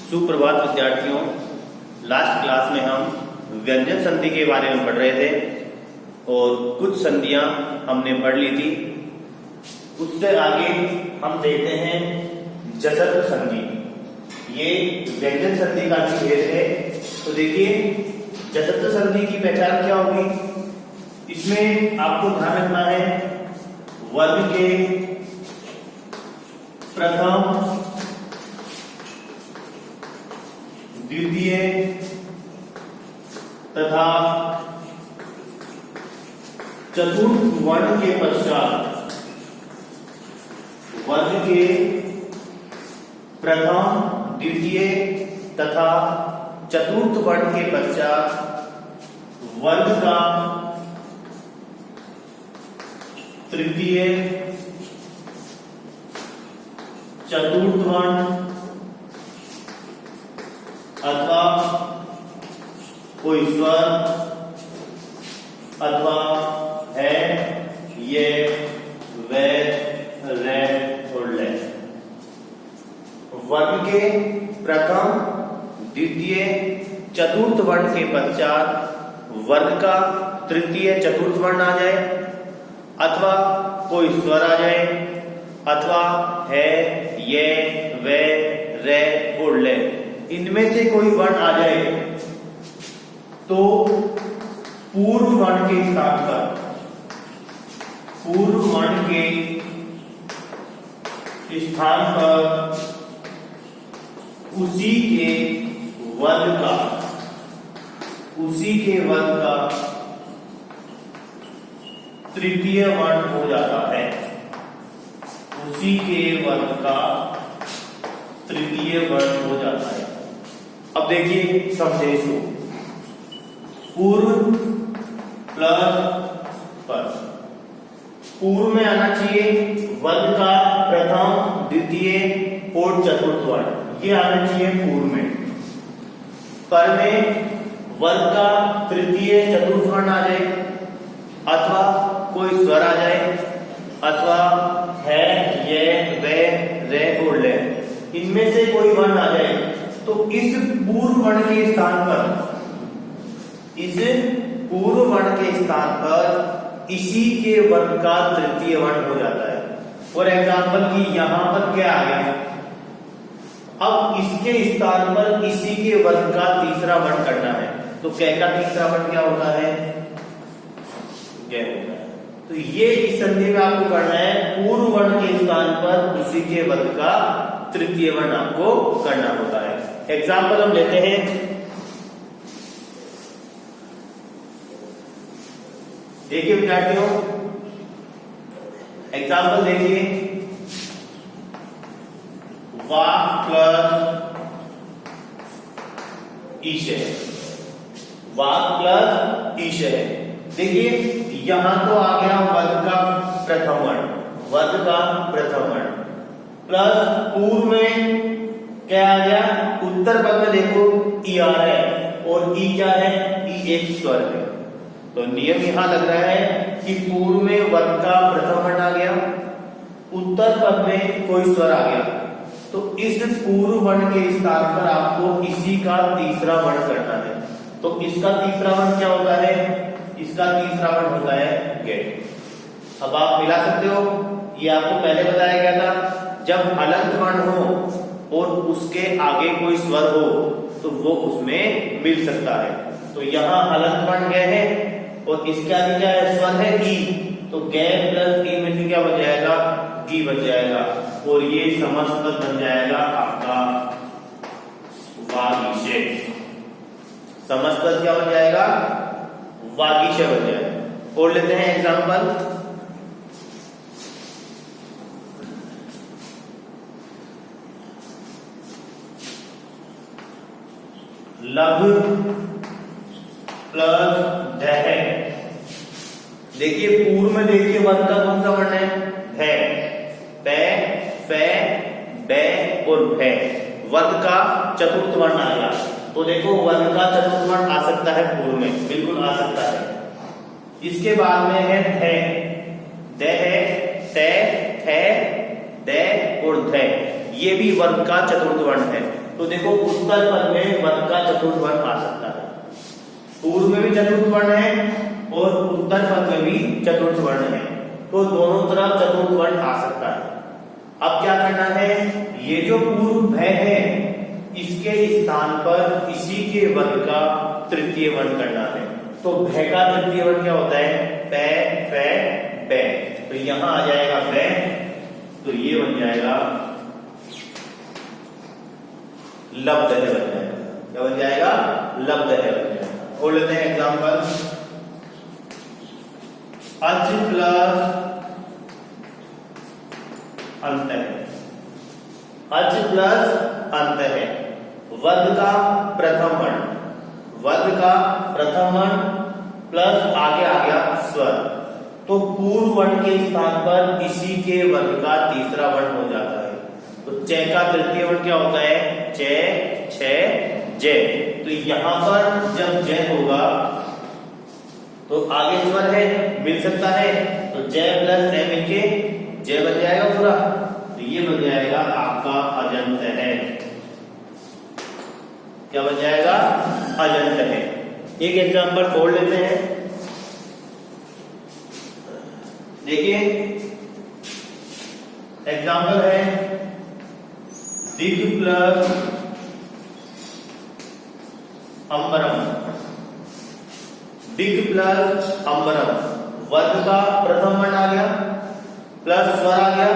सुप्रभात विद्यार्थियों। Last class में हम व्यंजन संधि के बारे में पढ़ रहे थे और कुछ संधियां हमने पढ़ ली थी। उससे आगे हम देखते हैं जसत्व संधि। ये व्यंजन संधि का भी भेद है। तो देखिए जसत्व संधि की पहचान क्या होगी, इसमें आपको ध्यान रखना है वर्ग के प्रथम, द्वितीय तथा चतुर्थ वर्ण के पश्चात वर्ग के प्रथम, द्वितीय तथा चतुर्थ वर्ण के पश्चात वर्ग का तृतीय, चतुर्थ वर्ण अथवा कोई स्वर अथवा है, ये, वे, रे और ले। वर्ग के प्रथम, द्वितीय, चतुर्थ वर्ण के पश्चात वर्ग का तृतीय, चतुर्थ वर्ण आ जाए अथवा कोई स्वर आ जाए अथवा है, ये, वे, रे और ले, इनमें से कोई वर्ण आ जाए तो पूर्व वर्ण के स्थान पर, पूर्व वर्ण के स्थान पर उसी के वर्ग का तृतीय वर्ण हो जाता है। उसी के वर्ग का तृतीय वर्ण हो जाता है। अब देखिए समझे इसको, पूर्व प्लस पर, पूर्व में आना चाहिए वर्ग का प्रथम, द्वितीय और चतुर्थ वर्ण, ये आना चाहिए पूर्व में। पर में वर्ग का तृतीय, चतुर्थ वर्ण आ जाए अथवा कोई स्वर आ जाए अथवा है, ये, वे, रे और ले, इनमें से कोई वर्ण आ जाए तो इस पूर्व वर्ण के स्थान पर, इस पूर्व वर्ण के स्थान पर इसी के वर्ग का तृतीय वर्ण हो जाता है। फॉर एग्जाम्पल कि यहां पर क्या आ गया, अब इसके स्थान पर इसी के वर्ग का तीसरा वर्ण करना है तो कै का तीसरा वर्ण क्या होता है, कै होता है। तो ये इस संधि में आपको करना है, पूर्व वर्ण के स्थान पर उसी के वर्ग का तृतीय वर्ण आपको करना होता है। एग्जाम्पल हम लेते हैं, देखिए विद्यार्थियों, एग्जाम्पल देखिए, वाक प्लस ईशे, वाक प्लस ईशे। देखिए यहां तो आ गया वर्ग का प्रथम वर्ण, वर्ग का प्रथम वर्ण प्लस पूर्व में क्या आ गया, उत्तर पद में देखो ई आ रहा है और ई क्या है, ई एक स्वर है। तो नियम यहां लग रहा है कि पूर्व में वर्ग का प्रथम वर्ण आ गया, उत्तर पद में कोई स्वर आ गया, तो इस पूर्व वर्ण के स्थान पर आपको इसी का तीसरा वर्ण करना है। तो इसका तीसरा वर्ण क्या होता है, इसका तीसरा वर्ण होता है गे। अब आप मिला सकते हो, ये आपको पहले बताया गया था, जब हलंत वर्ण हो और उसके आगे कोई स्वर हो तो वो उसमें मिल सकता है। तो यहाँ हलंत वर्ण गए है और इसके आगे क्या है, स्वर है ई, तो गे प्लस ई में क्या बन जाएगा, गी बन जाएगा और ये समस्त बन जाएगा आपका वागीशे। समस्त क्या बन जाएगा, वागीशे बन जाएगा। और लेते हैं एग्जांपल, लघ प्लस ढह। देखिए पूर्व में देखिए वर्ग का कौन सा वर्ण है, भे, पे, फे, बे और भे, वर्ग का चतुर्थ वर्ण आ गया। तो देखो वर्ग का चतुर्थ वर्ण आ सकता है पूर्व में, बिल्कुल आ सकता है। इसके बाद में है थे, दे है, ते, थे, दे और थे, ये भी वर्ग का चतुर्थ वर्ण है। तो देखो उत्तर पद में वध का चतुर्थ वर्ण आ सकता है, पूर्व में भी चतुर्थ वर्ण है और उत्तर पद में भी चतुर्थ वर्ण है, तो दोनों तरफ चतुर्थ वर्ण आ सकता है। अब क्या करना है, ये जो पूर्व भय है इसके स्थान पर इसी के वर्ग का तृतीय वर्ण करना है। तो भय का तृतीय वर्ण क्या होता है, पै फै बै, तो यहां आ जाएगा बै, तो ये बन जाएगा लब्ध है बन जाएगा, क्या बन जाएगा, लब्ध है बन जाएगा। और लेते हैं एग्जांपल, अच प्लस अंत है, अच प्लस अंत है, वर्ग का प्रथम वर्ण, वर्ग का प्रथम वर्ण प्लस आगे आ गया स्वर, तो पूर्व वर्ण के स्थान पर इसी के वर्ग का तीसरा वर्ण हो जाता है। तो च का तृतीय वर्ण क्या होता है, च छ जय, तो यहां पर जब जय होगा तो आगे स्वर है, मिल सकता है, तो जय प्लस है मिलके जय बन जाएगा पूरा, तो ये बन जाएगा आपका अजंत है, क्या बन जाएगा, अजंत है। एक एग्जांपल और लेते हैं, देखिए एग्जांपल है दिग प्लस अंबरम, दिग प्लस अंबरम, वर्ग का प्रथम वर्ण आ गया प्लस स्वर आ गया,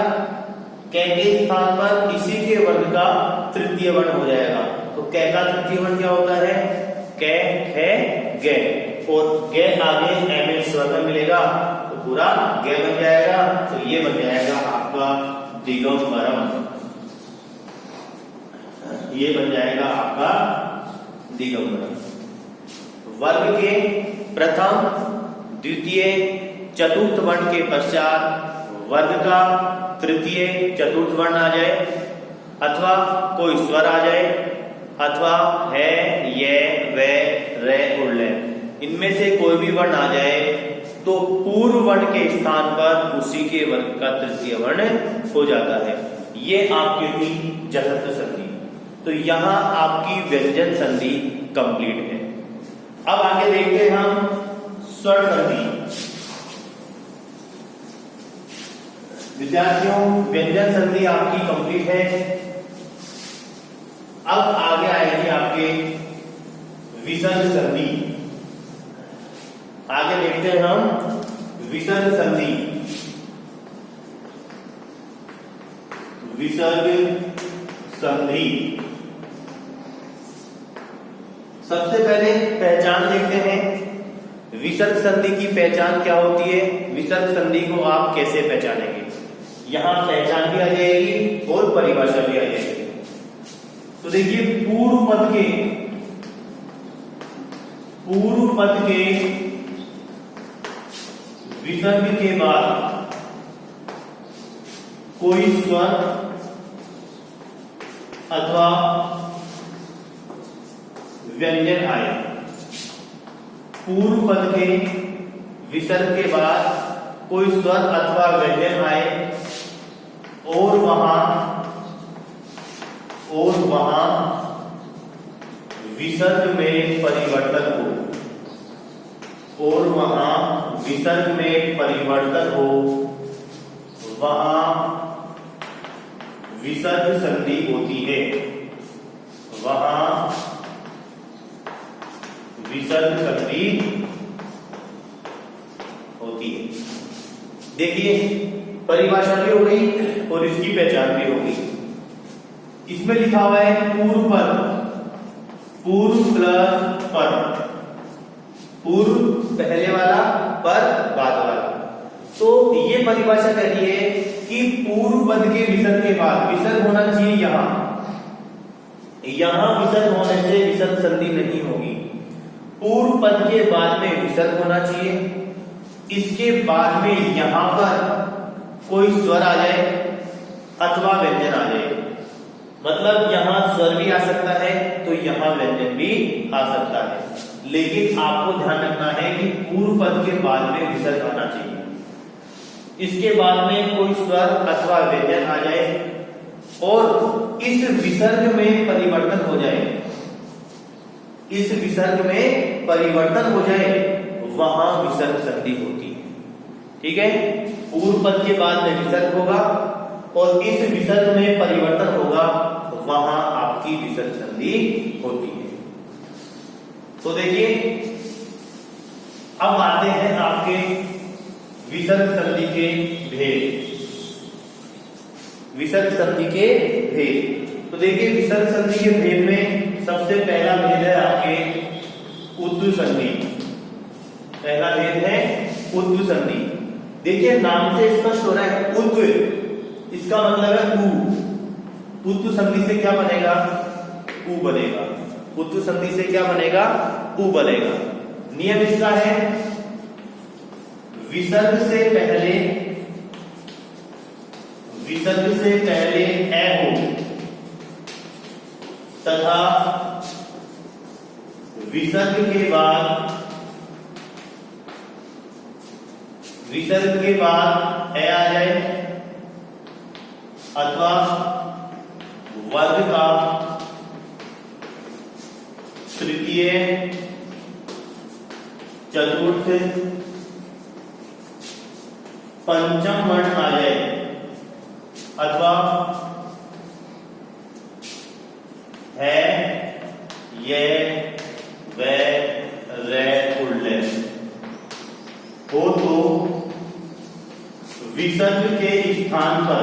कै के स्थान पर इसी के वर्ग का तृतीय वर्ण हो जाएगा। तो कै का तृतीय वर्ण क्या होता है, कै खे गे, और गे आगे एम स्वर में मिलेगा तो पूरा गे बन जाएगा, तो ये बन जाएगा आपका दिगंबरम, ये बन जाएगा आपका दिगंबरम। वर्ग के प्रथम द्वितीय चतुर्थ वर्ण के पश्चात वर्ग का तृतीय चतुर्थ वर्ण आ जाए, अथवा कोई स्वर आ जाए, अथवा है ये वे रे और ले, इनमें से कोई भी वर्ण आ जाए तो पूर्व वर्ण के स्थान पर उसी के वर्ग का तृतीय वर्ण हो जाता है। ये आपकी थी जसत्व संधि, तो यहां आपकी व्यंजन संधि कंप्लीट है। अब आगे देखते हैं हम स्वर संधि। विद्यार्थियों व्यंजन संधि आपकी कंप्लीट है, अब आगे आएगी आपके विसर्ग संधि। आगे देखते हैं हम विसर्ग संधि। विसर्ग संधि सबसे पहले पहचान देखते हैं, विसर्ग संधि की पहचान क्या होती है, विसर्ग संधि को आप कैसे पहचानेंगे। यहां पहचान भी आ जाएगी और परिभाषा भी आ जाएगी। तो देखिए पूर्व पद के विसर्ग के बाद कोई स्वर अथवा व्यंजन आए, पूर्व पद के विसर्ग के बाद कोई स्वर अथवा व्यंजन आए और वहां विसर्ग में परिवर्तन हो, और वहां विसर्ग में परिवर्तन हो, वहां विसर्ग संधि होती है, वहां विसर्ग संधि होती है। देखिए परिभाषा भी हो गई और इसकी पहचान भी हो गई। इसमें लिखा हुआ है पूर्व पद, पूर्व प्लस पद, पूर्व पहले वाला, पद बाद वाला। तो ये परिभाषा कह रही है कि पूर्व पद के विसर्ग के बाद विसर्ग होना चाहिए, यहां विसर्ग होने से विसर्ग संधि नहीं होगी। पूर्व पद के बाद में विसर्ग होना चाहिए, इसके बाद में यहां पर कोई स्वर आ जाए अथवा व्यंजन आ जाए, मतलब यहां स्वर भी आ सकता है तो यहां व्यंजन भी आ सकता है, लेकिन आपको ध्यान रखना है कि पूर्व पद के बाद में विसर्ग आना चाहिए, इसके बाद में कोई स्वर अथवा व्यंजन आ जाए और इस विसर्ग में परिवर्तन हो जाए, इस विसर्ग में परिवर्तन हो जाए, वहां विसर्ग संधि होती है। ठीक है, पूर्व पद के बाद में विसर्ग होगा और इस विसर्ग में परिवर्तन होगा, वहां आपकी विसर्ग संधि होती है। तो देखिए, अब आते हैं आपके विसर्ग संधि के भेद। विसर्ग संधि के भेद, तो देखिए विसर्ग संधि के भेद में सबसे पहला भेद है आपके उद्दु संधि। पहला भेद है उद्दु संधि। देखिए नाम से स्पष्ट हो रहा है, उद्दु इसका मतलब है ऊ। उद्दु संधि से क्या बनेगा? ऊ बनेगा। उद्दु संधि से क्या बनेगा? ऊ बनेगा। नियम इसका है, विसर्ग से पहले ए हो तथा विसर्ग के बाद ए आ जाए, अथवा वर्ग का तृतीय, चतुर्थ, पंचम वर्ण आ जाए, अथवा है, ये, वे, रे, उल्ले हो तो विसर्ग के स्थान पर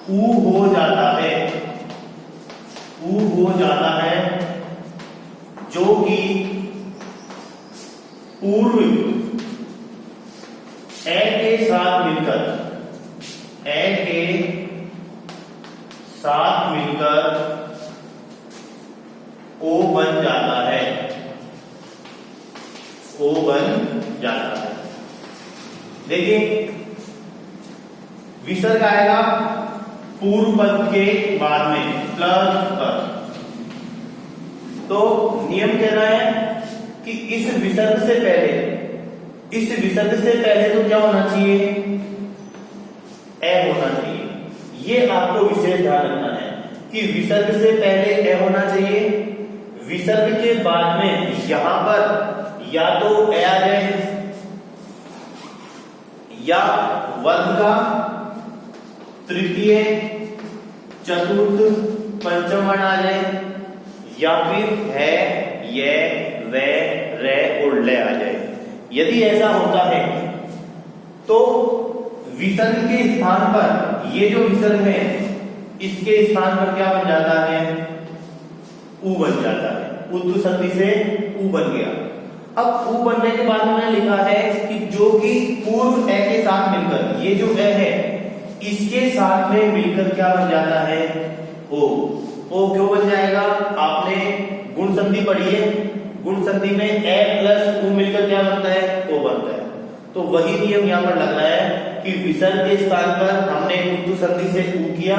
ऊ हो जाता है, जो कि पूर्व ए के साथ मिलकर ओ बन जाता है। देखिए विसर्ग आएगा पूर्व पद के बाद में प्लस पर, तो नियम कह रहा है कि इस विसर्ग से पहले तो क्या होना चाहिए? ए होना चाहिए। ये आपको विशेष ध्यान रखना है कि विसर्ग से पहले ए होना चाहिए, विसर्ग के बाद में यहां पर या तो ए आ जाए, या वर्ग का तृतीय, चतुर्थ, पंचम वर्ण आ जाए, या फिर है, ये, वे, रे और ले आ जाए। यदि ऐसा होता है तो विसर्ग के स्थान पर, ये जो विसर्ग है इसके स्थान पर क्या बन जाता है? ऊ बन जाता है। उद्दु संधि से ऊ बन गया। अब ऊ बनने के बाद मैंने लिखा है कि जो कि पूर्व ए के साथ मिलकर, ये जो ए है इसके साथ में मिलकर क्या बन जाता है? ओ। ओ क्यों बन जाएगा? आपने गुण संधि पढ़ी है, गुण संधि में ए प्लस ऊ मिलकर क्या बनता है? ओ बनता है। तो वही नियम यहाँ पर लग रहा है कि विसर्ग के स्थान पर हमने उद्दु संधि से ऊ किया,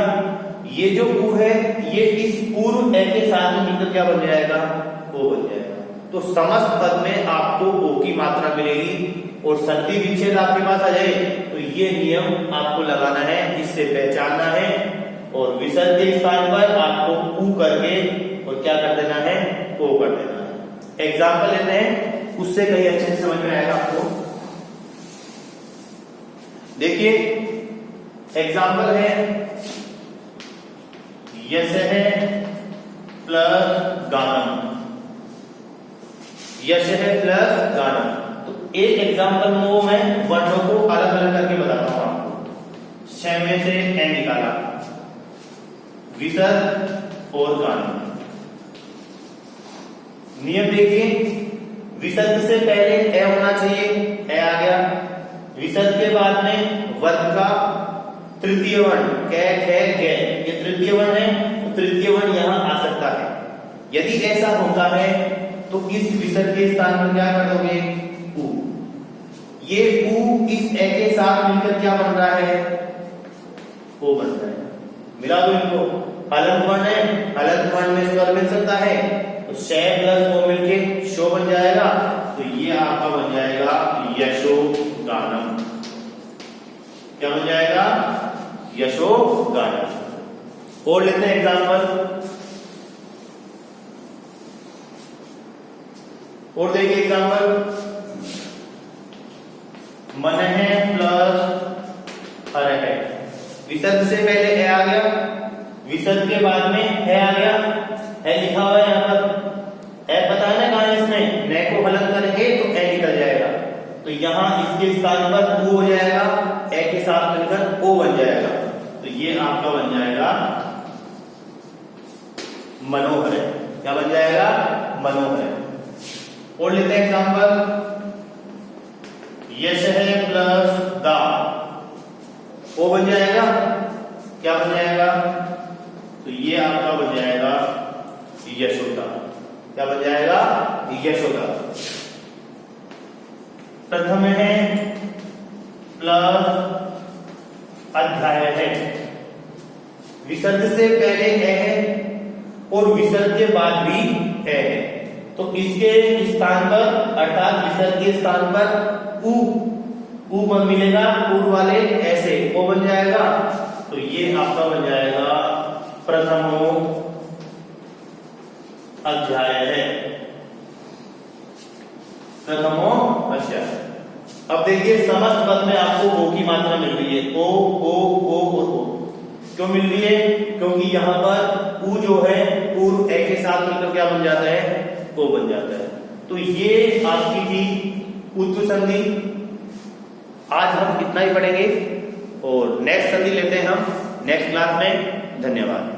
ये जो ऊ है ये इस पूर्व ए के साथ में मिलकर क्या बन जाएगा? ओ बन जाएगा। तो समस्त पद में आपको ओ की मात्रा मिलेगी और संधि विच्छेद आपके पास आ जाए, तो ये नियम आपको लगाना है, इससे पहचानना है और विसर्ग के स्थान पर आपको ऊ करके और क्या कर देना है? ओ कर देना है। एग्जाम्पल लेते हैं, उससे कहीं अच्छे से समझ में आएगा आपको। देखिए एग्जाम्पल है, यश है प्लस गानम, यश है प्लस गानम। तो एक एग्जाम्पल में मैं वर्णों को अलग अलग करके बताता हूं आपको। छ में से ए निकाला, विसर्ग और गानम। नियम देखिए, विसर्ग से पहले ए होना चाहिए, ए आ गया। विसर्ग के बाद में वर्ग का तृतीय वर्ण कै, खे, गे, ये तृतीय वर्ण है, तो तृतीय वर्ण यहां आ सकता है। यदि ऐसा होता है तो इस विसर्ग के स्थान पर क्या कर दोगे? ऊ। ये ऊ इस ए के साथ मिलकर क्या बन रहा है? ओ बन रहा है। मिला दो इनको। हलंत वर्ण है, हलंत वर्ण में स्वर मिल सकता है, तो शे प्लस ओ मिलके शो बन जाएगा, तो ये आपका बन जाएगा यशो गानम। क्या बन जाएगा? यशोगाना। और लेते हैं एग्जाम्पल, और देखिए एग्जाम्पल, मन है प्लस हर है। विसर्ग से पहले ए आ गया, विसर्ग के बाद में है आ गया, है लिखा हुआ है यहाँ पर, ए पता है ना कहां है, इसमें ने को हलन करेंगे तो ए निकल जाएगा, तो यहां इसके स्थान पर ऊ हो जाएगा, ए के साथ मिलकर ओ बन जाएगा, तो ये आपका बन जाएगा मनोहर है। क्या बन जाएगा? मनोहर है। और लेते हैं एग्जाम्पल, यश है प्लस दा, ओ बन जाएगा, क्या बन जाएगा? तो ये आपका बन जाएगा यशोदा। क्या बन जाएगा? यशोदा। प्रथम है प्लस अध्याय है, विसर्ग से पहले है और विसर्ग के बाद भी है, तो इसके स्थान पर अर्थात विसर्ग के स्थान पर ऊ मिलेगा, पूर्व वाले ऐसे ओ बन जाएगा, तो ये आपका बन जाएगा प्रथमो अध्याय है, प्रथमो अध्याय। अब देखिए समस्त पद में आपको ओ की मात्रा मिल रही है, ओ ओ ओ और ओ। क्यों मिल रही है? क्योंकि यहां पर ऊ जो है पूर्व ए के साथ मिलकर क्या बन जाता है? ओ बन जाता है। तो ये आपकी थी उत्तु संधि। आज हम इतना ही पढ़ेंगे और नेक्स्ट संधि लेते हैं हम नेक्स्ट क्लास में। धन्यवाद।